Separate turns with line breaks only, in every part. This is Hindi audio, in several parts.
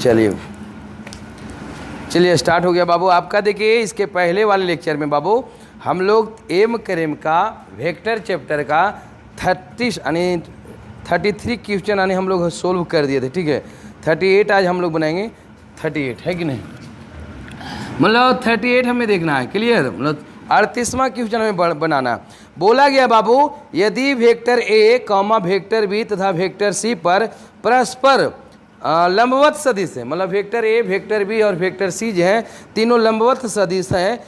चलिए स्टार्ट हो गया बाबू आपका। देखिए इसके पहले वाले लेक्चर में बाबू हम लोग एम करेम का वेक्टर चैप्टर का 33 क्वेश्चन यानी हम लोग सोल्व कर दिए थे, ठीक है। 38 आज हम लोग बनाएंगे, 38 है कि नहीं, मतलब 38 हमें देखना है, क्लियर। मतलब 38वां क्वेश्चन हमें बनाना। बोला गया बाबू यदि vector a comma vector b तथा वेक्टर सी पर परस्पर लंबवत सदिश है, मतलब वेक्टर ए वेक्टर बी और वेक्टर सी जो है तीनों लंबवत सदिश हैं,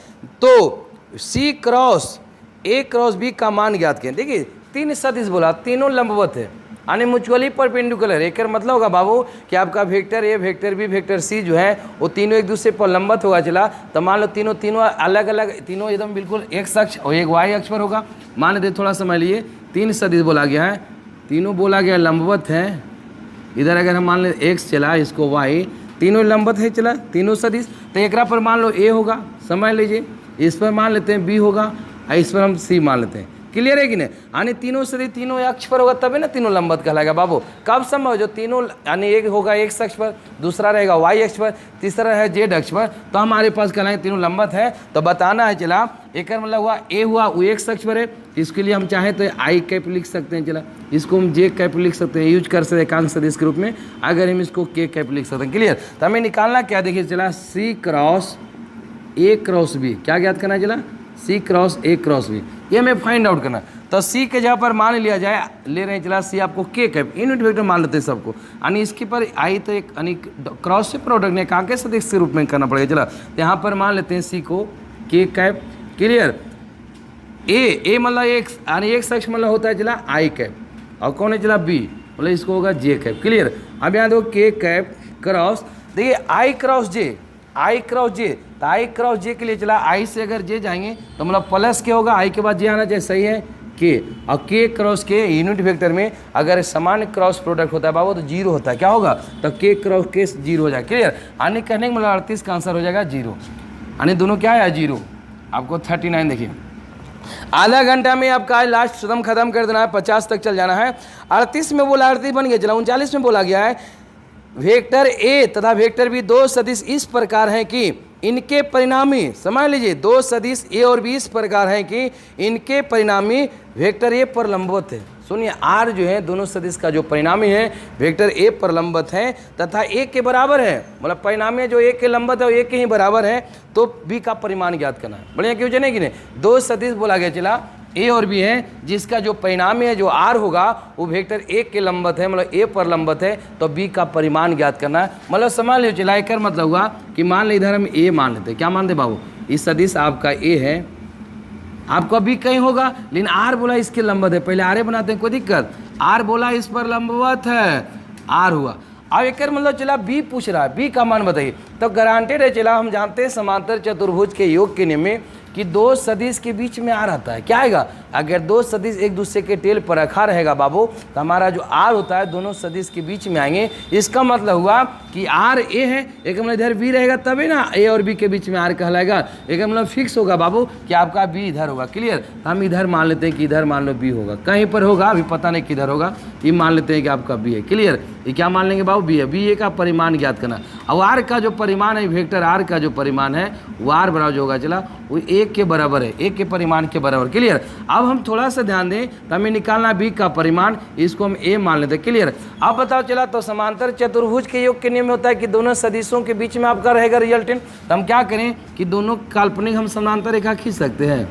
तो c cross a cross b का मान ज्ञात करें। देखिए 3 सदिश बोला, तीनों लंबवत है यानी म्यूचुअली परपेंडिकुलर। एक मतलब होगा बाबू कि आपका vector a vector b vector c जो है वो तीनों एक दूसरे पर लंबवत होगा। चला तो मान लो तीनों अलग अलग, तीनों एकदम बिल्कुल एक अक्ष और एक वाई अक्ष पर होगा। मान लेते थोड़ा समझ लिए 3 सदिश बोला गया है, तीनों बोला गया लंबवत है। इधर अगर हम मान ले एक्स चला, इसको वाई, तीनों लंबवत है चला, तीनों सदिश। तो एक पर मान लो ए होगा, समझ लीजिए, इस पर मान लेते हैं बी होगा और इस पर हम सी मान लेते हैं। क्लियर है कि नहीं, यानी तीनों सदिश तीनों अक्ष पर होगा तभी ना तीनों लंबवत कहलाएगा बाबू। कब संभव, जो तीनों यानी एक होगा एक्स अक्ष पर, दूसरा रहेगा वाई अक्ष पर, तीसरा है जेड अक्ष पर, तो हमारे पास कहलाएंगे तीनों लंबवत है। तो बताना है चला एक मतलब हुआ ए हुआ वो एक्स अक्ष पर है, इसके लिए हम चाहें तो आई कैप लिख सकते हैं। चला इसको हम जे कैप लिख सकते हैं, यूज कर सकते हैं एकांक सदिश के रूप में। अगर हम इसको के कैप लिख सकते हैं, क्लियर। तो हमें निकालना क्या, देखिए चला सी क्रॉस ए क्रॉस बी, क्या ज्ञात करना है चला, सी क्रॉस ए क्रॉस बी, ये हमें फाइंड आउट करना। तो सी के जगह पर मान लिया जाए, ले रहे हैं चला सी आपको के कैप, यूनिट वेक्टर मान लेते हैं सबको, यानी इसके पर आई तो एक यानी क्रॉस से प्रोडक्ट ने एकांक सदिश के रूप में करना पड़ेगा। चला तो यहाँ पर मान लेते हैं सी को के कैप, क्लियर। ए मतलब एक यानी एक शख्स मतलब होता है चला आई कैप, और कौन है चला बी, मतलब इसको होगा जे कैप, क्लियर। अब यहाँ देखो के कैप क्रॉस, देखिए आई क्रॉस जे, आई क्रॉस जे, तो आई क्रॉस जे के लिए चला आई से अगर जे जाएंगे तो मतलब प्लस के होगा, आई के बाद जे आना चाहिए, सही है के। और के क्रॉस के यूनिट वेक्टर में अगर समान क्रॉस प्रोडक्ट होता है बाबू तो जीरो होता है, क्या होगा, तो के क्रॉस के जीरो हो जाएगा, क्लियर। यानी कहने का मतलब 38 का आंसर हो जाएगा जीरो, यानी दोनों क्या है जीरो। आपको 39 देखिए, आधा घंटा में आपका लास्ट कदम खत्म कर देना है, 50 तक चल जाना है। 38 में बोला 38 बन गया, चला 39 में बोला गया है वेक्टर ए तथा वेक्टर बी दो सदिश इस प्रकार हैं कि इनके परिणामी, समझ लीजिए दो सदिश ए और बी इस प्रकार हैं कि इनके परिणामी वेक्टर ए पर लंबवत है। सुनिए आर जो है दोनों सदिश का जो परिणामी है वेक्टर ए पर लंबवत है तथा ए के बराबर है, मतलब परिणामी जो ए के लंबवत है वो ए के ही बराबर है, तो बी का परिमाण ज्ञात करना है। बढ़िया क्यों जाने कि नहीं, दो सदिश बोला गया चला ए और बी है, जिसका जो परिणामी है जो आर होगा वो वेक्टर ए के लंबवत है, मतलब ए पर लंबवत है, तो बी का परिमाण ज्ञात करना है। मतलब समझ लीजिए चला एक मतलब हुआ कि मान ली इधर हम ए मान लेते हैं, क्या मानते बाबू, इस सदिश आपका ए है, आपका बी कहीं होगा, लेकिन आर बोला इसके लंबवत है, पहले आर बनाते हैं, कोई दिक्कत, आर बोला इस पर लंबवत है, आर हुआ। अब एक मतलब चला बी पूछ रहा है, बी का मान बताइए, तो गारंटेड है चला हम जानते हैं समांतर चतुर्भुज के योग के नियम में कि दो सदिश के बीच में आर आता है, क्या आएगा, अगर दो सदिश एक दूसरे के टेल पर रखा रहेगा बाबू तो हमारा जो आर होता है दोनों सदिश के बीच में आएंगे। इसका मतलब हुआ कि आर ए है, एक मतलब इधर बी रहेगा तभी ना ए और बी के बीच में आर कहलाएगा, एक मतलब फिक्स होगा बाबू कि आपका बी इधर होगा, क्लियर। हम इधर मान लेते हैं कि इधर मान लो बी होगा, कहीं पर होगा अभी पता नहीं किधर होगा, ये मान लेते हैं कि आपका बी है, क्लियर। ये क्या मान लेंगे बाबू, बी है, बी ए का परिमाण ज्ञात करना। और आर का जो परिमाण है वेक्टर आर का जो परिमाण है वो आर बराबर जो होगा चला वो एक के बराबर है, एक के परिमाण के बराबर, क्लियर। अब हम थोड़ा सा ध्यान दें तो हमें निकालना बी का परिमाण, इसको हम ए मान लेते हैं, क्लियर। अब बताओ चला तो समांतर चतुर्भुज के योग के नियम में होता है कि दोनों सदिशों के बीच में आपका रहेगा रिजल्टेंट, तो हम क्या करें कि दोनों काल्पनिक हम समांतर रेखा खींच सकते हैं,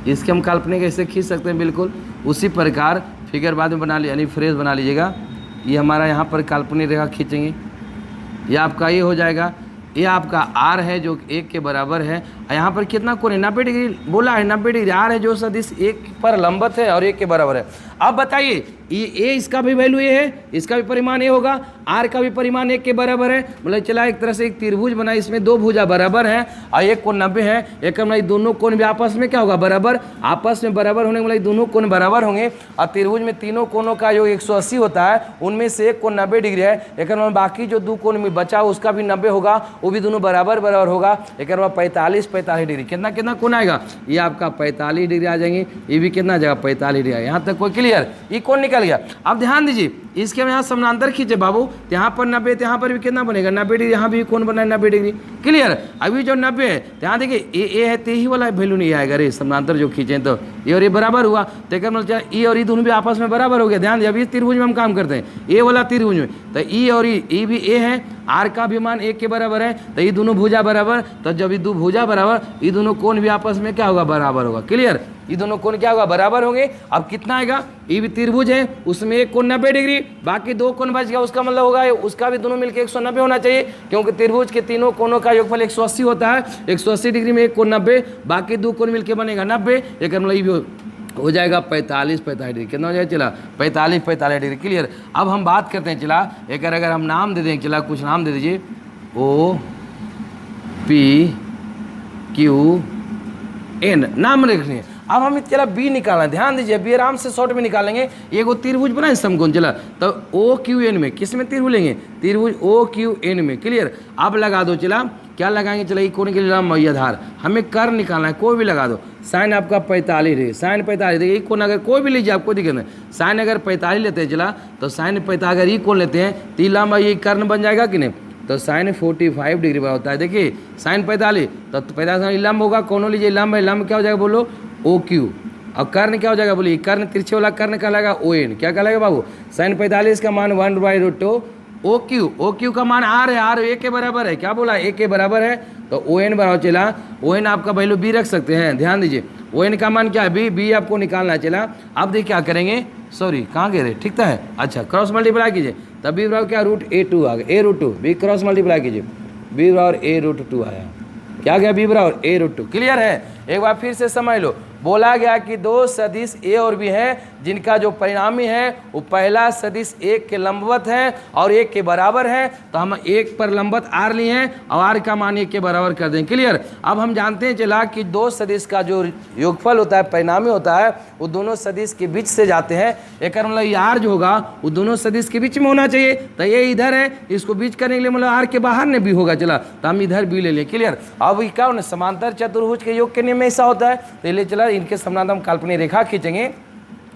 इसके हम काल्पनिक ऐसे खींच सकते हैं, बिल्कुल उसी प्रकार फिगर बाद में बना ली यानी फ्रेज बना लीजिएगा। ये हमारा यहाँ पर काल्पनिक रेखा खींचेंगे, ये आपका ये हो जाएगा, ये आपका आर है जो एक के बराबर है, यहाँ पर कितना कोण है 90 डिग्री बोला है, 90 डिग्री आर है जो सदिश एक पर लंबवत है और एक के बराबर है। अब बताइए ये ए इसका भी वैल्यू ये है, इसका भी परिमाण ये होगा, आर का भी परिमाण एक के बराबर है, मतलब चला एक तरह से एक त्रिभुज बना, इसमें दो भुजा बराबर है और एक कोण 90 है, एक मतलब दोनों कोण भी आपस में क्या होगा बराबर, आपस में बराबर होने मतलब दोनों कोण बराबर होंगे। और त्रिभुज में तीनों कोणों का जो 180 होता है उनमें से एक कोण 90 डिग्री है, एक बाकी जो दो कोण में बचा उसका भी 90 होगा, वो भी दोनों बराबर बराबर होगा, एक 45 45 डिग्री, कितना कितना कोण आएगा, ये आपका 45 डिग्री आ जाएंगे, ये भी कितना आ जाएगा 45 डिग्री। यहाँ तक कोई क्लियर, ये कोण निकल गया। अब ध्यान दीजिए, इसके हम यहाँ समानांतर खींचे बाबू, तो यहाँ पर 90, तो यहाँ पर भी कितना बनेगा 90 डिग्री, यहाँ भी कोण बना है 90 डिग्री। क्लियर। अभी जो 90 है, तो यहाँ देखिए ए है, तो यही वाला वैल्यू नहीं आएगा रे, समानांतर जो खींचे तो ये और ये बराबर हुआ, तो एक मतलब ई और ई दोनों भी आपस में बराबर हो गया। ध्यान दिया, अभी त्रिभुज में हम काम करते हैं, ए वाला त्रिभुज में, तो ई और ई भी ए है, आर का भी मान 1 के बराबर है, तो ये दोनों भुजा बराबर, तो जब ये दो भुजा बराबर, ये दोनों कोण भी आपस में क्या होगा, बराबर होगा। क्लियर। ये दोनों कोण क्या होगा, बराबर होंगे। अब कितना आएगा, ये भी त्रिभुज है, उसमें एक कोण 90 डिग्री, बाकी दो कोण बच गया, उसका मतलब होगा उसका भी दोनों मिलकर 190 होना चाहिए, क्योंकि त्रिभुज के तीनों कोणों का योगफल 180 होता है। 180 डिग्री में एक कोण 90, बाकी दो कोण मिलकर बनेगा 90, एक मतलब ये भी हो जाएगा 45 डिग्री। कितना हो जाएगा, चला 45 डिग्री। क्लियर। अब हम बात करते हैं, चला एक अगर हम नाम दे दें, चला कुछ नाम दे दीजिए, O P Q N नाम रखनी है। अब हम चला बी निकालना है, ध्यान दीजिए, बी आराम से शॉर्ट में निकालेंगे। ये वो त्रिभुज बना है समकोण, चला तो ओ क्यू एन में, किस में त्रिभुज लेंगे, त्रिभुज ओ क्यू एन में। क्लियर। अब लगा दो, चला क्या लगाएंगे, चला ये कोण के लिए मय्याधार, हमें कर निकालना है, कोई भी लगा दो। साइन आपका 45 डिग्री, साइन 45 डिग्री, ये कोण अगर कोई भी लीजिए, आपको दिक्कत नहीं। साइन अगर 45 लेते हैं, चला तो साइन 45 अगर ये कोण लेते हैं, तो लंबा ये कर्ण बन जाएगा कि नहीं, तो साइन 45 डिग्री होता है। देखिए साइन 45, तो 45 लंब होगा, कौन लीजिए लंब है, लंब क्या हो जाएगा बोलो, ओ क्यू। और कर्ण क्या हो जाएगा बोलिए, कर्ण तिरछे वाला कर्ण कहलाएगा ओ एन। क्या कहलाएगा बाबू, साइन 45 का मान 1/√2 ओ क्यू। ओ क्यू का मान आर है, आर ए के बराबर है, क्या बोला, ए के बराबर है, तो ओ एन बराबर, चला ओ एन आपका वैल्यू बी रख सकते हैं। ध्यान दीजिए, ओ एन का मान क्या है, बी आपको निकालना है। चला अब देखिए क्या करेंगे, सॉरी कहाँ गए, ठीक था है, अच्छा क्रॉस मल्टीप्लाई कीजिए, तब बी बराबर क्या √a2 आ गया, a√2, बी क्रॉस मल्टीप्लाई कीजिए, बी बराबर a√2 आया, क्या गया, बी बराबर a√2। क्लियर है। एक बार फिर से समझ लो, बोला गया कि दो सदिश ए और बी हैं, जिनका जो परिणामी है वो पहला सदिश एक के लंबवत है और एक के बराबर है, तो हम एक पर लंबवत आर लिए हैं और आर का मान एक के बराबर कर दें। क्लियर। अब हम जानते हैं चला कि दो सदिश का जो योगफल होता है, परिणामी होता है, वो दोनों सदिश के बीच से जाते हैं। एक मतलब ये आर जो होगा वो दोनों सदिश के बीच में होना चाहिए, तो ये इधर है, इसको बीच करने के लिए मतलब आर के बाहर ने भी होगा, चला तो हम इधर भी ले लें। क्लियर। अब क्या होना, समांतर चतुर्भुज के योग के नियम में ऐसा होता है, तो ले चला इनके समानांतर हम काल्पनिक रेखा खींचेंगे,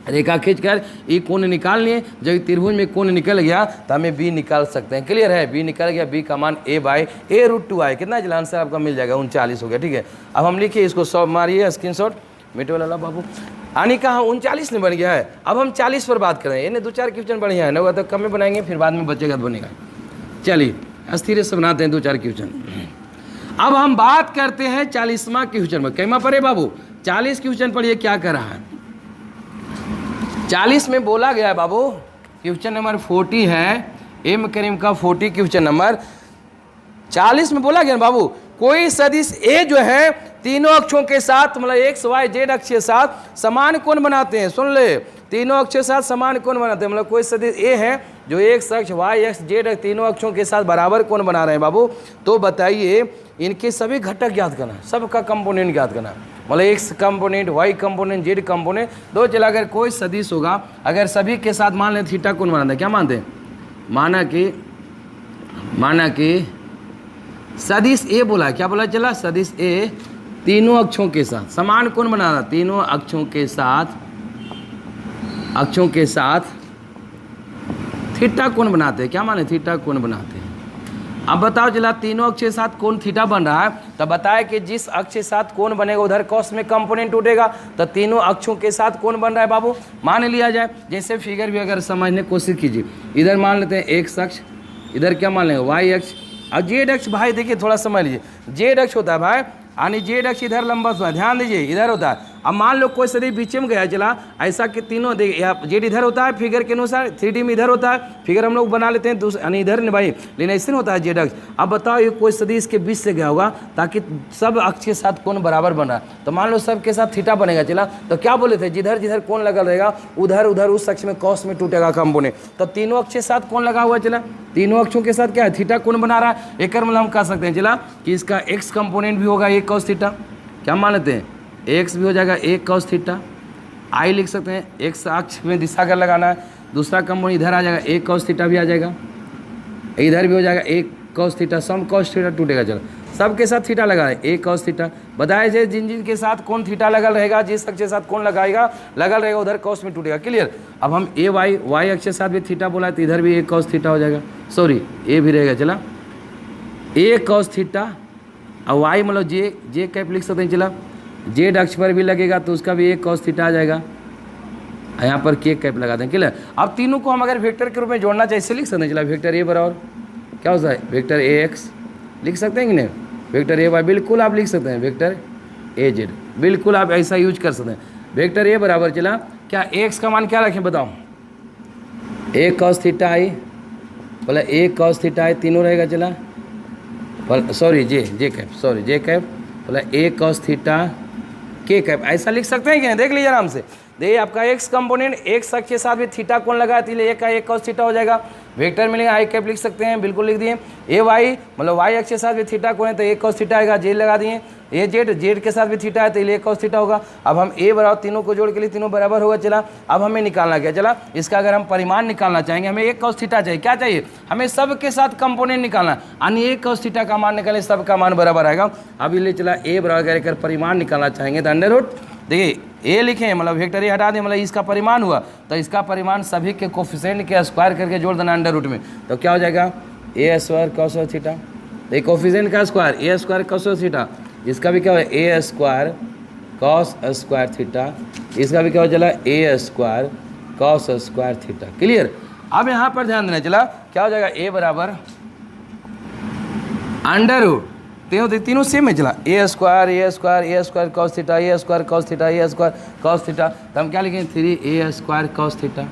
रेखा खींचकर ये कोण निकाल लिए। जब त्रिभुज में कोण निकल गया तो हमें बी निकाल सकते हैं। क्लियर है, बी निकल गया, बी का मान a/√2 आए, कितना चला आंसर आपका मिल जाएगा 39 हो गया। ठीक है। अब हम लिखिए इसको, सब मारिए स्क्रीनशॉट, मिटे वाला बाबू आनी कहा 39 में बन गया है। अब हम 40 पर बात करें, इन्हें 2-4 क्वेश्चन बढ़िया है ना, तो कम में बनाएंगे, फिर बाद में बचेगा तो बनेगा। चलिए अस्थिर से बनाते हैं 2-4 क्वेश्चन। अब हम बात करते हैं 40वां क्वेश्चन में, कैमा पढ़े बाबू, 40 क्वेश्चन पढ़िए क्या कर रहा है। 40 में बोला गया है बाबू, क्वेश्चन नंबर 40 है, एम करीम का 40 क्वेश्चन नंबर 40 में बोला गया बाबू, कोई सदिश ए जो है तीनों अक्षों के साथ मतलब एक्स वाई जेड अक्ष के साथ समान कोण बनाते हैं। सुन ले, तीनों अक्ष के साथ समान कोण बनाते हैं, मतलब कोई सदिश ए है जो एक्स अक्ष वाई अक्ष जेड अक्ष तीनों अक्षों के साथ बराबर कोण बना रहे हैं बाबू, तो बताइए इनके सभी घटक ज्ञात करना, सबका कंपोनेंट ज्ञात करना, मतलब x component, y component, z component दो। चला अगर कोई सदिश होगा, अगर सभी के साथ मान लें थीटा कोण बनाते हैं, क्या मानते हैं, माना कि सदिश ए बोला, क्या बोला, चला सदिश ए तीनों अक्षों के साथ समान कोण बना रहा, तीनों अक्षों के साथ थीटा कोण बनाते हैं, क्या माने, थीटा कोण बनाते हैं। अब बताओ चला तीनों अक्ष के साथ कोण थीटा बन रहा है, तो बताया कि जिस अक्ष के साथ कोण बनेगा उधर कॉस में कंपोनेंट उठेगा, तो तीनों अक्षों के साथ कोण बन रहा है बाबू। मान लिया जाए, जैसे फिगर भी अगर समझने की कोशिश कीजिए, इधर मान लेते हैं एक्स अक्ष, इधर क्या मान लेंगे वाई अक्ष, और जेड अक्ष भाई देखिए थोड़ा समझ लीजिए, जेड अक्ष होता है भाई, यानी जेड अक्ष इधर लंबा होता है, ध्यान दीजिए इधर होता है। अब मान लो कोई सदिश बीच में गया, चला ऐसा कि तीनों देखिए, यहाँ जेड इधर होता है फिगर के अनुसार, 3D में इधर होता है, फिगर हम लोग बना लेते हैं यानी इधर नहीं भाई, लेकिन ऐसे नहीं होता है जेड अक्ष। अब बताओ ये कोई सदिश के बीच से गया होगा, ताकि सब अक्ष के साथ कोण बराबर बन रहा है, तो मान लो सब के साथ थीटा बनेगा। चला तो क्या बोले थे, जिधर जिधर कोण लगा रहेगा उधर उधर उस अक्ष में कॉस में टूटेगा कंपोनेंट, तो तीनों अक्ष के साथ कोण लगा हुआ, चला तीनों अक्षों के साथ क्या है, थीटा कोण बना रहा है। एक मतलब हम कह सकते हैं चला कि इसका एक्स कंपोनेंट भी होगा एक कॉस थीटा, क्या मान लेते हैं, एक्स भी हो जाएगा एक कॉस थीटा, आई लिख सकते हैं, एक्स अक्ष में दिशा अगर लगाना है, दूसरा कंपोनेंट इधर आ जाएगा एक कॉस थीटा भी आ जाएगा, इधर भी हो जाएगा एक कॉस थीटा, सम कॉस थीटा टूटेगा। चलो सबके साथ थीटा लगा है, ए कॉस थीटा बताया जाए, जिन जिन के साथ कौन थीटा लगल रहेगा, जिस अक्ष के साथ कौन लगाएगा लगल रहेगा उधर कॉस में टूटेगा। क्लियर। अब हम ए वाई अक्ष के साथ भी थीटा बोला है तो इधर भी ए कॉस थीटा हो जाएगा, सॉरी ए भी रहेगा। चला ए कॉस थीटा और वाई मतलब जे कैप लिख सकते हैं। चला जेड अक्ष पर भी लगेगा तो उसका भी ए कॉस थीटा आ जाएगा, यहाँ पर के कैप लगा दें। क्लियर। अब तीनों को हम अगर वेक्टर के रूप में जोड़ना चाहिए ऐसे लिख सकते हैं। चला वेक्टर ए बराबर क्या होता है, वेक्टर ए एक्स लिख सकते हैं कि नहीं, वेक्टर ए वाई बिल्कुल आप लिख सकते हैं, वेक्टर ए जेड बिल्कुल आप ऐसा यूज कर सकते हैं। वेक्टर ए बराबर चला क्या एक्स का मान क्या रखें बताओ, ए कॉस थीटा आई बोला ए कॉस थीटा आई तीनों रहेगा। चला सॉरी जे कैप बोला ए कॉस थीटा के कैप ऐसा लिख सकते हैं कि नहीं, देख लीजिए आराम से। देखिए आपका एक्स कंपोनेंट एक्स अक्ष के साथ भी थीटा कौन लगा है, ए का एक कॉस थीटा हो जाएगा। वेक्टर मिलेगा आई कैप लिख सकते हैं, बिल्कुल लिख दिए। ए वाई मतलब वाई अक्ष के साथ भी थीटा कौन है तो एक कॉस थीटा आएगा, जेड लगा दिए। ए जेड के साथ भी थीटा है तो एक कॉस थीटा होगा। अब हम ए बराबर तीनों को जोड़ के लिए तीनों बराबर होगा। चला अब हमें निकालना क्या, चला इसका अगर हम परिमाण निकालना चाहेंगे हमें एक कॉस थीटा चाहिए, क्या चाहिए हमें सब के साथ कंपोनेंट निकालना, यानी एक कॉस थीटा का मान निकाले सबका मान बराबर आएगा। अब ये चला ए बराबर कर परिमाण निकालना चाहेंगे तो अंडर रूट देखिए ए लिखे मतलब वेक्टर ए हटा दें मतलब इसका परिमाण हुआ तो इसका परिमाण सभी के कोफिशिएंट के स्क्वायर करके जोड़ देना अंडर रूट में, तो क्या हो जाएगा ए स्क्वायर कॉस थीटा। तो कोफिशिएंट का square a square cos theta, इसका भी क्या हो a square cos square theta, इसका भी क्या हो चला a square cos square theta. Clear. अब यहाँ पर ध्यान देना चला क्या हो जाएगा ए बराबर अंडर रूट तीनों सेम है। चला a square cos theta, a square cos theta, a square cos theta, तो हम क्या लिखेंगे 3 a square cos theta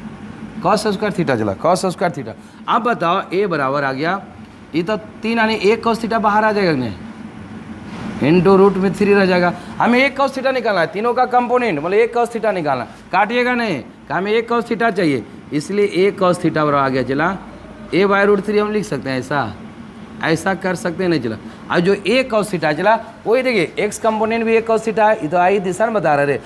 cos square theta. चला कॉस स्क्वायर थीटा। अब बताओ ए बराबर आ गया ये तो 3 यानी एक कॉस थीटा बाहर आ जाएगा नहीं, इंटू रूट में 3 रह जाएगा। हमें एक कॉस थीटा निकालना है, तीनों का कंपोनेंट मतलब एक कॉस थीटा निकालना, काटिएगा नहीं, हमें एक कॉस थीटा चाहिए इसलिए एक कॉस थीटा बराबर आ गया। चला ए बाय रूट 3 हम लिख सकते हैं, ऐसा कर सकते हैं नहीं। चला और जो ए कॉस थीटा चला वही देखिए एक्स कंपोनेंट भी एक कॉस थीटा है, तो आई दिशा में बता रहे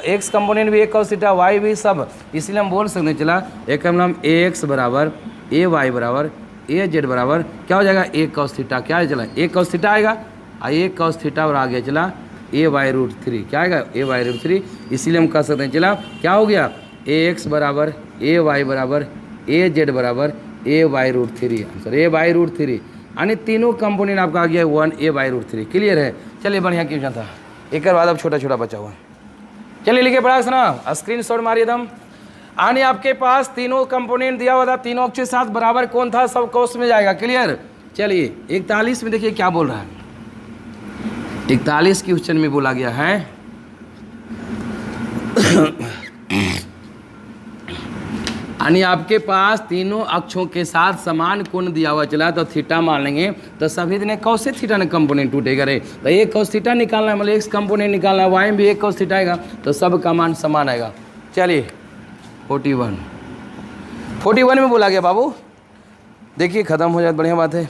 एक्स कंपोनेंट भी एक कॉस थीटा, वाई भी सब, इसलिए हम बोल सकते हैं चला एक हम ए एक्स बराबर ए वाई बराबर ए जेड बराबर क्या हो जाएगा ए कॉस थीटा। क्या है चला ए कॉस थीटा आएगा और ए कॉस थीटा और आ गया चला ए वाई रूट 3 क्या आएगा ए वाई रूट 3, इसीलिए हम कह सकते हैं चला क्या हो गया ए एक्स बराबर ए वाई बराबर ए जेड बराबर a y root 3 answer a y root 3, यानी तीनों कंपोनेंट आपका आ गया 1 ए बाई रूट 3। क्लियर है। चलिए बढ़िया क्वेश्चन था, एक बाद अब छोटा छोटा बचा हुआ। चलिए लिखे पढ़ा सुना, स्क्रीन शॉट मारिए दम। यानी आपके पास तीनों कंपोनेंट दिया हुआ था, तीनों अक्ष के साथ बराबर कौन था सब कॉस में जाएगा। क्लियर। चलिए 41 में देखिए क्या बोल रहा है, 41 क्वेश्चन में बोला गया है यानी आपके पास तीनों अक्षों के साथ समान कोण दिया हुआ चला तो थीटा मान लेंगे तो सभी दिन कौन से थीटा ने कंपोनेंट टूटेगा रे, तो एक कॉस थीटा निकालना है मतलब एक कंपोनेंट निकालना है, वाई में भी एक कॉस थीटा आएगा तो सब का मान समान आएगा। चलिए 41 में बोला गया बाबू, देखिए खत्म हो जाए बढ़िया बात है।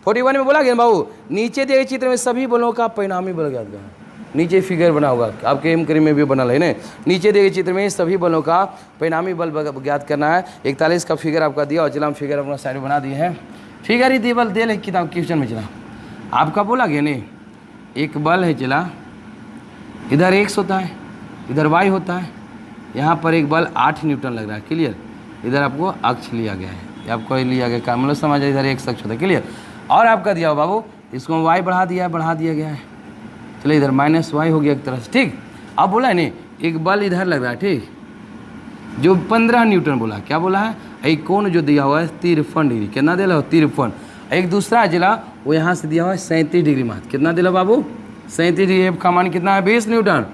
41 में बोला गया बाबू नीचे दिए चित्र में सभी बलों का परिणामी बल ज्ञात करना, नीचे फिगर बना होगा आपके एम करी में भी बना है ना, नीचे दिए चित्र में सभी बलों का परिणामी बल ज्ञात करना है। 41 का फिगर आपका दिया और चला हम फिगर अपना साइड बना दिए हैं, फिगर ही बल दे ले किताब क्वेश्चन में। चला आपका बोला गया नहीं एक बल है चला इधर एक्स होता है इधर वाई होता है, यहाँ पर एक बल 8 न्यूटन लग रहा है। क्लियर। इधर आपको अक्ष लिया गया है, आपको लिया गया क्या मतलब समझ इधर एक अक्ष होता है। क्लियर। और आपका दिया हो बाबू इसको वाई बढ़ा दिया गया है, चलिए इधर माइनस वाई हो गया एक तरह से। ठीक। अब बोला है नहीं एक बल इधर लग रहा है, ठीक, जो 15 न्यूटन बोला, क्या बोला है एक कोण जो दिया हुआ है 53 डिग्री, कितना दिला हो 53। एक दूसरा जिला वो यहाँ से दिया हुआ है 37 डिग्री मात्र, कितना दिला बाबू 37 डिग्री, एफ का मान कितना है 20 न्यूटन,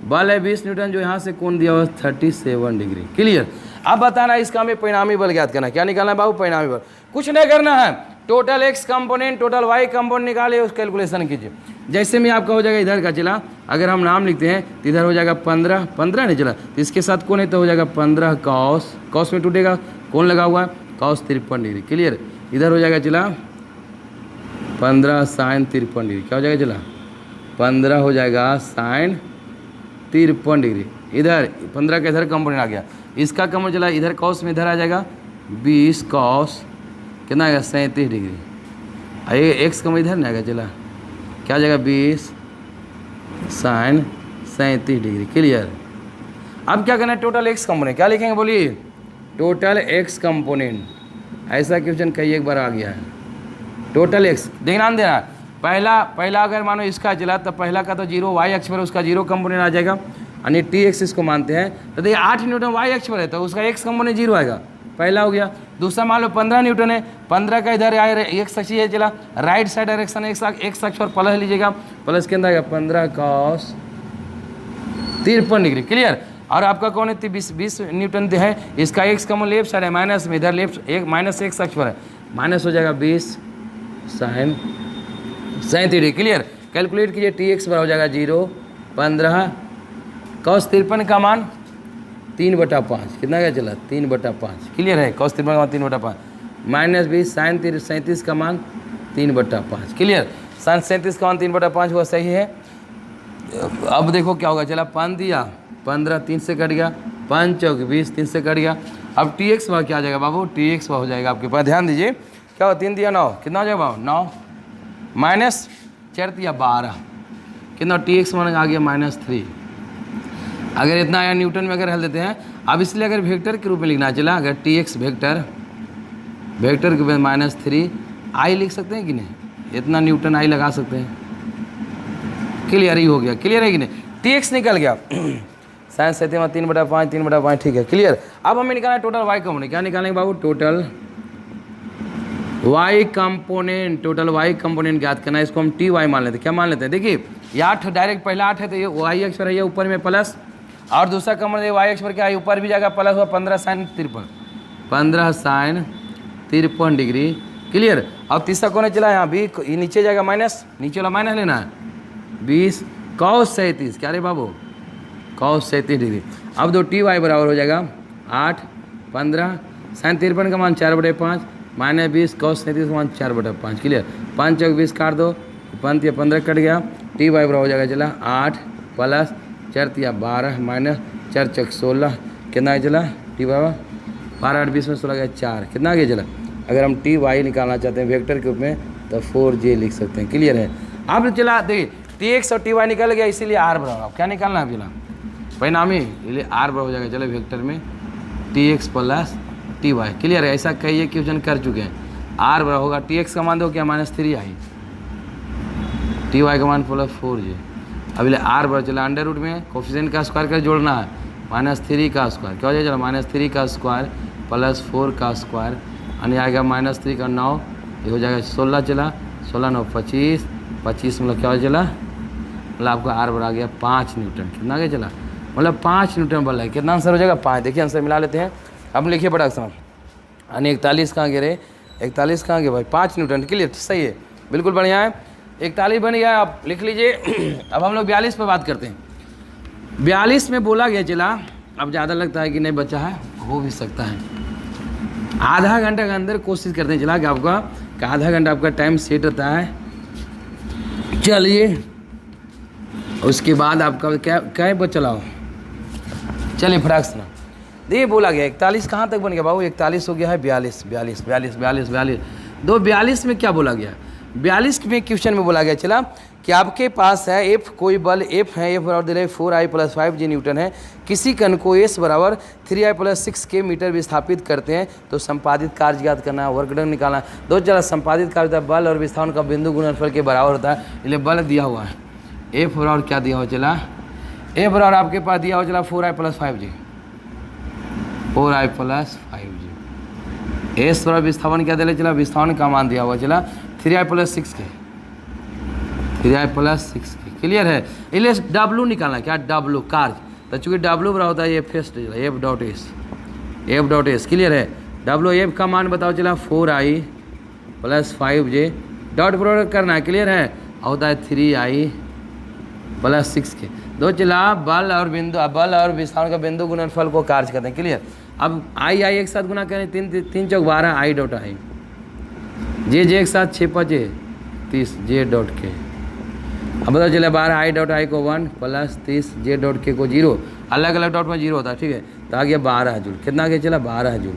बल है 20 न्यूटन जो यहाँ से कोण दिया हुआ है 37 डिग्री। क्लियर। अब बताना इसका हमें परिणामी बल ज्ञात करना है, क्या निकालना है बाबू परिणामी बल, कुछ नहीं करना है, total x component total y component निकाले उस कैलकुलेशन कीजिए। जैसे में आपका हो जाएगा इधर का चला अगर हम नाम लिखते हैं तो इधर हो जाएगा 15 नहीं चला तो इसके साथ कौन है तो हो जाएगा 15 कॉस में टूटेगा, कौन लगा हुआ है कॉस 53 डिग्री। क्लियर। इधर हो जाएगा चला 15 साइन 53 डिग्री, क्या हो जाएगा चला 15 हो जाएगा साइन 53 डिग्री। इधर 15 का इधर कंपोनेंट आ गया, इसका कंपोनेंट चला इधर कॉस में इधर आ जाएगा 20 कॉस कितना आएगा 37 डिग्री। ये एक्स का इधर ना आएगा, चला क्या जाएगा 20 साइन 37 डिग्री। क्लियर। अब क्या करना है, टोटल एक्स कंपोनेंट क्या लिखेंगे बोलिए, टोटल एक्स कंपोनेंट। ऐसा क्वेश्चन कई एक बार आ गया है, टोटल एक्स। ध्यान देना, पहला अगर मानो इसका चला तो पहला का तो 0 वाई अक्ष पर उसका 0 कंपोनेंट आ जाएगा, यानी टी एक्स इसको मानते हैं। तो देखिए 8 न्यूटन वाई अक्ष पर है तो उसका एक्स कंपोनेंट 0 आएगा, पहला हो गया। दूसरा मान लो 15 न्यूटन है, 15 का इधर आए एक्स अक्ष है, चला राइट साइड डायरेक्शन एक्स अक्ष पर प्लस लीजिएगा, प्लस के अंदर आएगा 15 cos 53 डिग्री। क्लियर। और आपका कौन है 20 न्यूटन है, इसका एक्स कमन लेफ्ट साइड है माइनस में, इधर लेफ्ट एक माइनस एक्स अक्ष पर है, माइनस हो जाएगा 20 साइन 37 डिग्री। क्लियर। कैलकुलेट कीजिए, टी एक्स बराबर हो जाएगा 0 15 cos 53 का मान 3/5, कितना क्या चला 3/5। क्लियर है, cos 53 का मान 3/5 माइनस 20 साइन 37 का मान 3/5। क्लियर। साइन 37 का मान 3/5 हुआ, सही है। अब देखो क्या होगा, चला 5 दिया 15 3 से कट गया, 5 चौक 20 3 से कट गया। अब टी एक्स क्या आ जाएगा बाबू, टी एक्स हो जाएगा आपके पास, ध्यान दीजिए क्या हो, 3 दिया 9, कितना हो जाएगा बाबू 9 माइनस 4 दिया 12, कितना टी एक्स मान आ गया -3। अगर इतना आया न्यूटन में अगर हल देते हैं, अब इसलिए अगर वेक्टर के रूप में लिखना चला, अगर टी एक्स वेक्टर के रूप में -3 आई लिख सकते हैं कि नहीं, इतना न्यूटन आई लगा सकते हैं। क्लियर ही हो गया, क्लियर है कि नहीं, टी एक्स निकल गया। साइंस 3/5 ठीक है। क्लियर। अब हमें निकालना है टोटल वाई कंपोनेंट, क्या निकालेंगे बाबू, total y component. Total y component ज्ञात करना है, इसको हम टी वाई मान लेते हैं। क्या मान लेते हैं, देखिए ये 8 डायरेक्ट पहला 8 है तो ये वाई अक्ष पर है, ये ऊपर में प्लस, और दूसरा कंपोनेंट वाई अक्ष पर क्या है, ऊपर भी जाएगा प्लस हुआ 15 साइन 53 डिग्री। क्लियर। अब तीसरा कौन चला यहाँ भी, नीचे जाएगा माइनस, नीचे वाला माइनस लेना है 20 cos 37, क्या रे बाबू cos 37 डिग्री। अब दो टी वाई बराबर हो जाएगा 8 15 साइन 53 का मान 4/5 माइनस 20 cos 37 का मान 4/5। क्लियर। 5 चौक 20 काट दो, 5 या 15 कट गया, टी वाई बराबर हो जाएगा चला 8 प्लस 4 या 12 माइनस 4 चौक 16, कितना चला टी वाई 12 8 20 में 16 गया 4, कितना आ गया चला। अगर हम टी वाई निकालना चाहते हैं वेक्टर के रूप में तो 4j लिख सकते हैं। क्लियर है। अब चला देखिए टी एक्स और टी वाई निकल गया, इसीलिए आर बराबर, अब क्या निकालना है चला परिणामी, इसलिए आर बराबर हो जाएगा चलो वेक्टर में t x plus t y. Clear है। ऐसा कई क्वेश्चन कर चुके हैं। आर बराबर होगा टी एक्स का मान दो क्या -3 आई, टी वाई का मान प्लस 4j। अब इसलिए आर बराबर चला अंडर रूट में कोफिशिएंट का स्क्वायर कर जोड़ना है, -3 का स्क्वायर, क्या हो जाएगा चला -3 का स्क्वायर प्लस 4 का स्क्वायर, यानी आएगा -3 का 9, ये हो जाएगा 16, चला 16 9 25 मतलब क्या हो चला, मतलब आपका आर बड़ा गया 5 न्यूटन, कितना गया चला, मतलब 5 न्यूटन बल है। कितना आंसर हो जाएगा 5। देखिए आंसर मिला लेते हैं। अब लिखिए बड़ा आसान, यानी 41 कहाँ गए रे, 41 कहाँ गए भाई, 5 न्यूटन। क्लियर, सही है, बिल्कुल बढ़िया है, 41 बन गया। आप लिख लीजिए। अब हम लोग 42 पर बात करते हैं। 42 में बोला गया चला, अब ज़्यादा लगता है कि नहीं बचा है, हो भी सकता है, आधा घंटे के अंदर कोशिश करते हैं चला कि आपका आधा घंटा आपका टाइम सेट रहता है। चलिए उसके बाद आपका क्या पर चलाओ, चलिए फटाक से ना देखिए बोला गया 41 कहाँ तक बन गया बाबू, 41 हो गया है 42 दो 42 में क्या बोला गया, 42 में क्वेश्चन में बोला गया चला कि आपके पास है एफ, कोई बल एफ है, एफ बराबर दिले 4i + 5j न्यूटन है, किसी कण को एस बराबर 3i + 6k मीटर विस्थापित करते हैं तो संपादित कार्य ज्ञात करना है, वर्क डन निकालना है। दो चला संपादित कार्य होता है बल और विस्थापन का बिंदु गुणनफल के बराबर होता है, इसलिए बल दिया हुआ है एफ बराबर क्या दिया हुआ चला, एफ बराबर आपके पास दिया हुआ चला 4i + 5j, 4i + 5j। S बराबर विस्थापन क्या दिले चला, विस्थापन का मान दिया हुआ चला 3i + 6k, 3i + 6k। Clear है। इसलिए डब्लू निकालना, क्या डब्लू कार्य, तो चूँकि डब्लू बराबर होता है एफ डॉट एस। क्लियर है। डब्लू एफ का मान बताओ चला 4i + 5j, डॉट प्रोडक्ट करना है। क्लियर है। होता है 3i + 6k। दो चला बल और विस्थापन का बिंदु गुणनफल को कार्य करते हैं। क्लियर। अब आई एक साथ गुना करें, 3 चौक 12 i डॉट आई, जे एक साथ 6 5 30 j डॉट के। अब बताओ चले 12 i डॉट आई को 1 + 30 j डॉट के को 0, अलग अलग डॉट में 0 होता है, ठीक है, तो आ गया 12 जूल। कितना आ गया चला 12 जूल।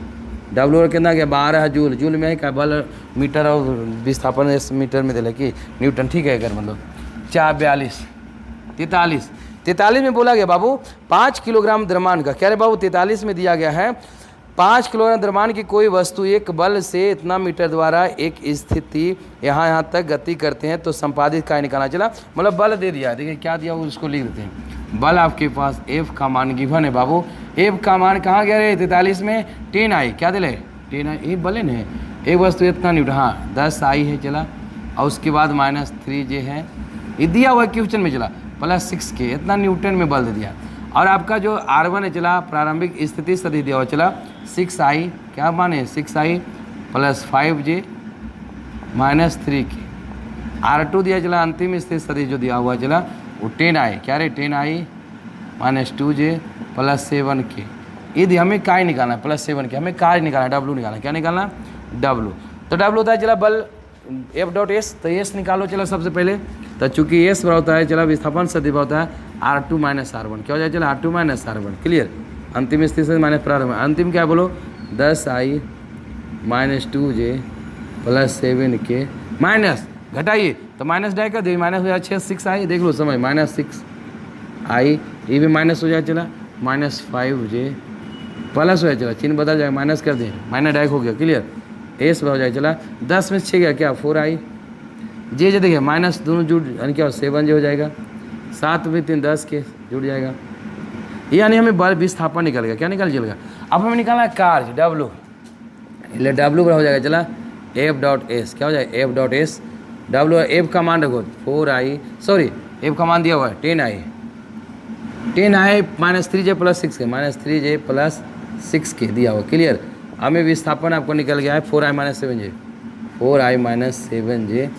W कितना गया 12 जूल, जूल में है क्या बल मीटर और विस्थापन इस मीटर में दिला कि न्यूटन, ठीक है अगर मतलब 43 में बोला गया बाबू 5 किलोग्राम द्रव्यमान का, क्या रे बाबू 43 में दिया गया है 5 किलोग्राम द्रव्यमान की कोई वस्तु एक बल से इतना मीटर द्वारा एक स्थिति यहाँ तक गति करते हैं तो संपादित काय निकालना। चला मतलब बल दे दिया, देखिए क्या दिया वो उसको लिख देते हैं। बल आपके पास F का मान गिवन है बाबू, F का मान कहाँ गया रे 43 में 10 आई, क्या दिले 10 आई, एक बले न एक वस्तु इतना न्यूटन, हाँ 10 आई है चला, और उसके बाद -3J है, ये दिया हुआ क्वेश्चन में चला, +6K इतना न्यूटन में बल दे दिया। और आपका जो R1 है चला प्रारंभिक स्थिति सदी दिया हुआ चला 6I, क्या माने 6I + 5J -3K। R2 दिया चला अंतिम स्थिति सदी जो दिया हुआ चला वो 10I, क्या रे 10I -2J + 7K। यदि हमें काय निकालना है +7K, हमें काय निकालना है W निकालना है, क्या निकालना W। तो W होता है चला बल F.S, तो S निकालो चला सबसे पहले, तो चूंकि S बड़ा होता है चला विस्थापन सदी होता है R2 - R1, क्या हो जाए चला R2 - R1, क्लियर। अंतिम स्थिति से माइनस प्रारंभ, अंतिम क्या बोलो 10I -2J + 7K माइनस घटाइए तो माइनस डाई कर दे, माइनस हो जाए 6I, देख लो समय -6I, ये भी माइनस हो जाए चला -5J प्लस हो जाए चला, चिन्ह बदल जाएगा माइनस कर दें, माइनस डाइक हो गया, क्लियर। एस हो जाए चला 10 में 6 गया क्या 4I, जे देखिए माइनस दोनों जुड़ यानी क्या 7J हो जाएगा, 7 में 3 10 के जुड़ जाएगा, यानी हमें बल विस्थापन निकल गया, क्या निकल चलेगा। अब हमें निकालना है कार्य W, इसलिए W हो जाएगा चला F.S, क्या हो जाएगा F.S, W F का मान रखो 4I, सॉरी F का मान दिया हुआ है 10I -3J + 6K, -3J + 6K दिया हुआ, क्लियर। हमें विस्थापन आपको निकल गया है 4I - 7J, 4I - 7J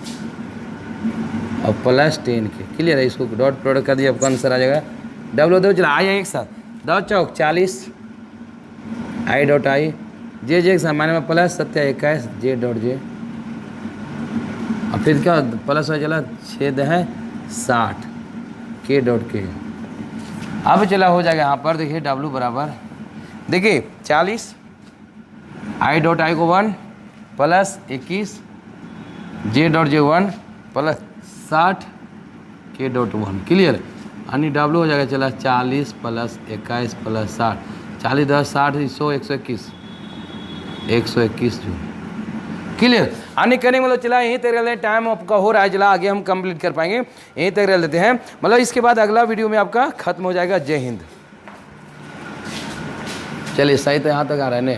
और +10K, क्लियर है। इसको डॉट प्रोडक्ट कर दिया, आपका आंसर आ जाएगा W। दो चला आया एक साथ 10 चौक 40 I.I, J एक साथ माने में +7 J.J, और फिर क्या प्लस हो चला 6 है 60 K.K। अब चला हो जाएगा यहाँ पर देखिए W बराबर देखिए 40 I.I को 1 + 21 J.J 1 + 60 K.1, क्लियर। यानी W हो जाएगा चला 40 + 21 + 60, 40 10 60 100 121 जूल, क्लियर। आने करने मतलब चला यहीं तक रह लेते, टाइम आपका हो रहा है चला, आगे हम कंप्लीट कर पाएंगे, यहीं तक रह लेते हैं, मतलब इसके बाद अगला वीडियो में आपका खत्म हो जाएगा। जय हिंद। चलिए सही तो यहाँ तक आ रहा है ना।